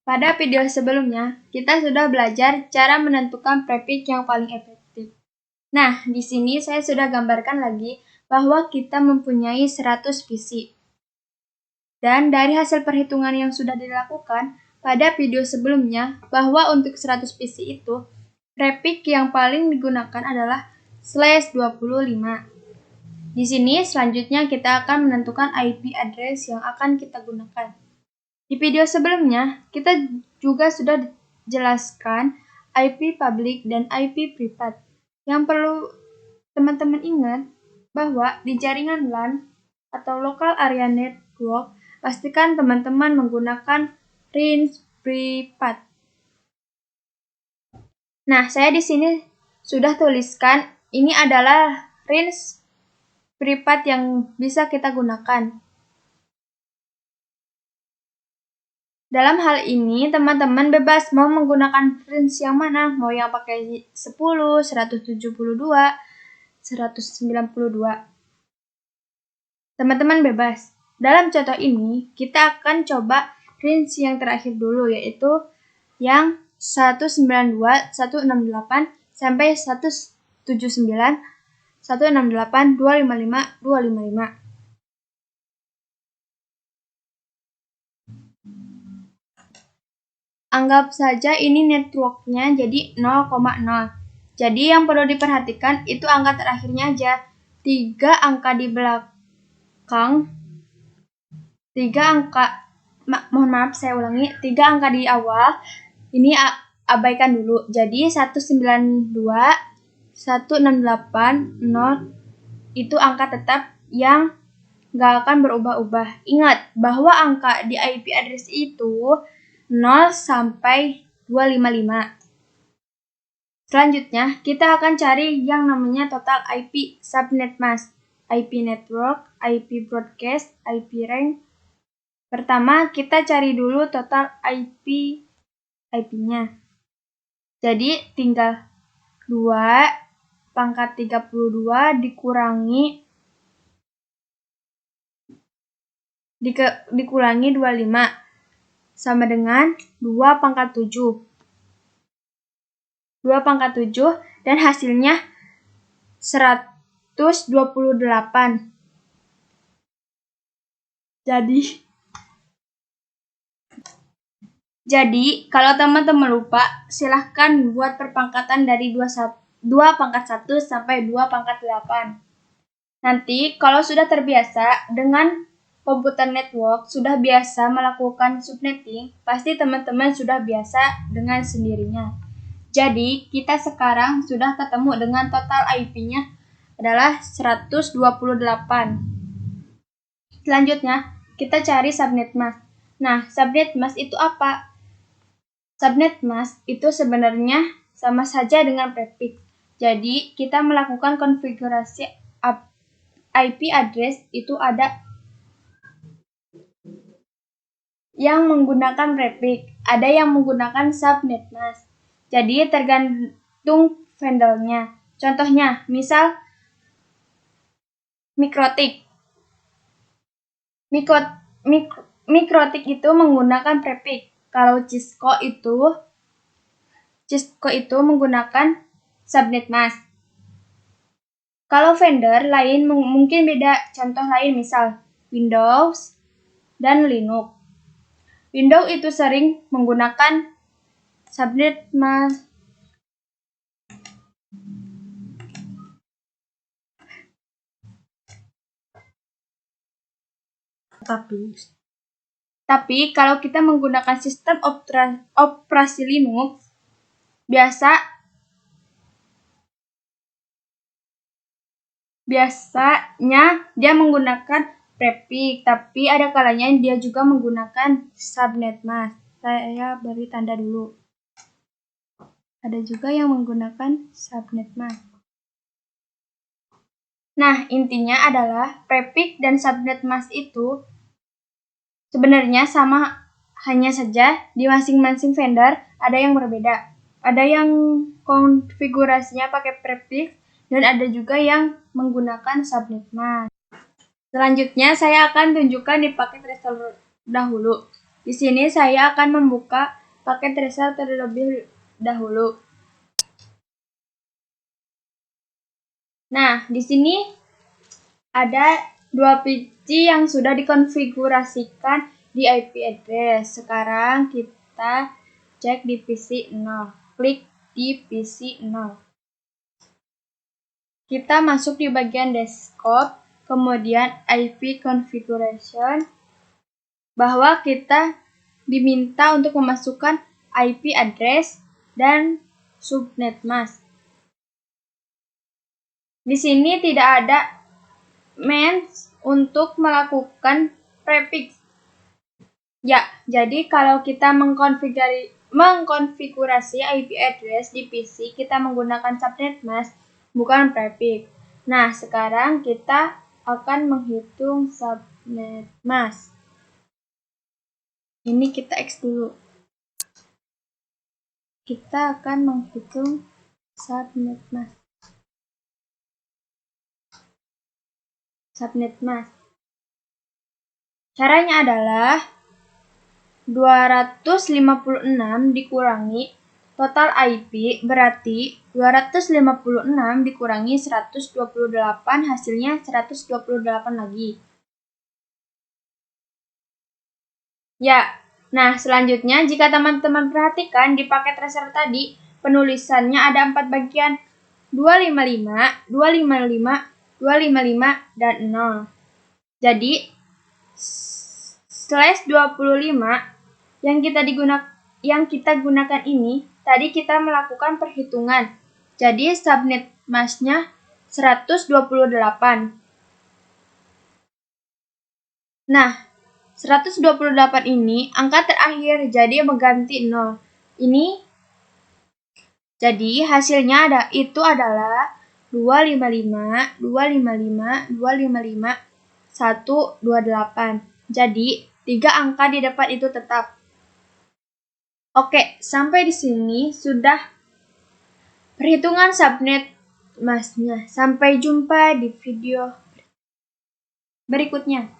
Pada video sebelumnya, kita sudah belajar cara menentukan prefix yang paling efektif. Nah, di sini saya sudah gambarkan lagi bahwa kita mempunyai 100 visi. Dan dari hasil perhitungan yang sudah dilakukan pada video sebelumnya, bahwa untuk 100 visi itu, prefix yang paling digunakan adalah /25. Di sini selanjutnya kita akan menentukan IP address yang akan kita gunakan. Di video sebelumnya, kita juga sudah jelaskan IP public dan IP private. Yang perlu teman-teman ingat bahwa di jaringan LAN atau Local Area Network, pastikan teman-teman menggunakan range private. Nah, saya di sini sudah tuliskan ini adalah range private yang bisa kita gunakan. Dalam hal ini, teman-teman bebas mau menggunakan range yang mana, mau yang pakai 10, 172, 192. Teman-teman bebas. Dalam contoh ini, kita akan coba range yang terakhir dulu, yaitu yang 192, 168, sampai 179, 168, 255, 255. Anggap saja ini networknya jadi 0,0. Jadi yang perlu diperhatikan itu angka terakhirnya aja. 3 angka di belakang, 3 angka, mohon maaf saya ulangi, 3 angka di awal, ini abaikan dulu. Jadi 192, 168, 0 itu angka tetap yang gak akan berubah-ubah. Ingat bahwa angka di IP address itu 0 sampai 255. Selanjutnya, kita akan cari yang namanya total IP subnet mask, IP network, IP broadcast, IP range. Pertama, kita cari dulu total IP-nya. Jadi, tinggal 2 pangkat 32 dikurangi 25. Sama dengan 2 pangkat 7. 2 pangkat 7 dan hasilnya 128. Jadi kalau teman-teman lupa, silahkan buat perpangkatan dari 2 pangkat 1 sampai 2 pangkat 8. Nanti kalau sudah terbiasa dengan komputer network, sudah biasa melakukan subnetting, pasti teman-teman sudah biasa dengan sendirinya. Jadi, kita sekarang sudah ketemu dengan total IP-nya adalah 128. Selanjutnya, kita cari subnet mask. Nah, subnet mask itu apa? Subnet mask itu sebenarnya sama saja dengan prefix. Jadi, kita melakukan konfigurasi IP address itu ada yang menggunakan prefix, ada yang menggunakan subnet mask. Jadi tergantung vendornya. Contohnya, misal Mikrotik. Mikrotik itu menggunakan prefix. Kalau Cisco itu menggunakan subnet mask. Kalau vendor lain mungkin beda. Contoh lain misal Windows dan Linux. Windows itu sering menggunakan subnet mask. Tapi kalau kita menggunakan sistem operasi Linux, biasanya dia menggunakan prefix, tapi ada kalanya dia juga menggunakan subnet mask. Saya beri tanda dulu. Ada juga yang menggunakan subnet mask. Nah, intinya adalah prefix dan subnet mask itu sebenarnya sama, hanya saja di masing-masing vendor ada yang berbeda. Ada yang konfigurasinya pakai prefix dan ada juga yang menggunakan subnet mask. Selanjutnya saya akan tunjukkan di paket resolver dahulu. Di sini saya akan membuka paket tracer terlebih dahulu. Nah, di sini ada 2 PC yang sudah dikonfigurasikan di IP address. Sekarang kita cek di PC 0. Klik di PC 0. Kita masuk di bagian desktop, kemudian IP configuration, bahwa kita diminta untuk memasukkan IP address dan subnet mask. Di sini tidak ada means untuk melakukan prefix. Ya, jadi kalau kita mengkonfigurasi IP address di PC, kita menggunakan subnet mask, bukan prefix. Nah, sekarang kita akan menghitung subnet mask. Ini kita X dulu. Kita akan menghitung subnet mask. Caranya adalah 256 dikurangi total IP, berarti 256 dikurangi 128, hasilnya 128 lagi. Ya, nah selanjutnya jika teman-teman perhatikan di paket tracer tadi, penulisannya ada 4 bagian, 255, 255, 255, dan 0. Jadi, slash 25 yang kita gunakan ini, tadi kita melakukan perhitungan. Jadi, subnet masknya 128. Nah, 128 ini angka terakhir, jadi mengganti 0. Jadi hasilnya adalah 255, 255, 255, 128. Jadi 3 angka di depan itu tetap. Oke, sampai di sini sudah perhitungan subnet masknya. Sampai jumpa di video berikutnya.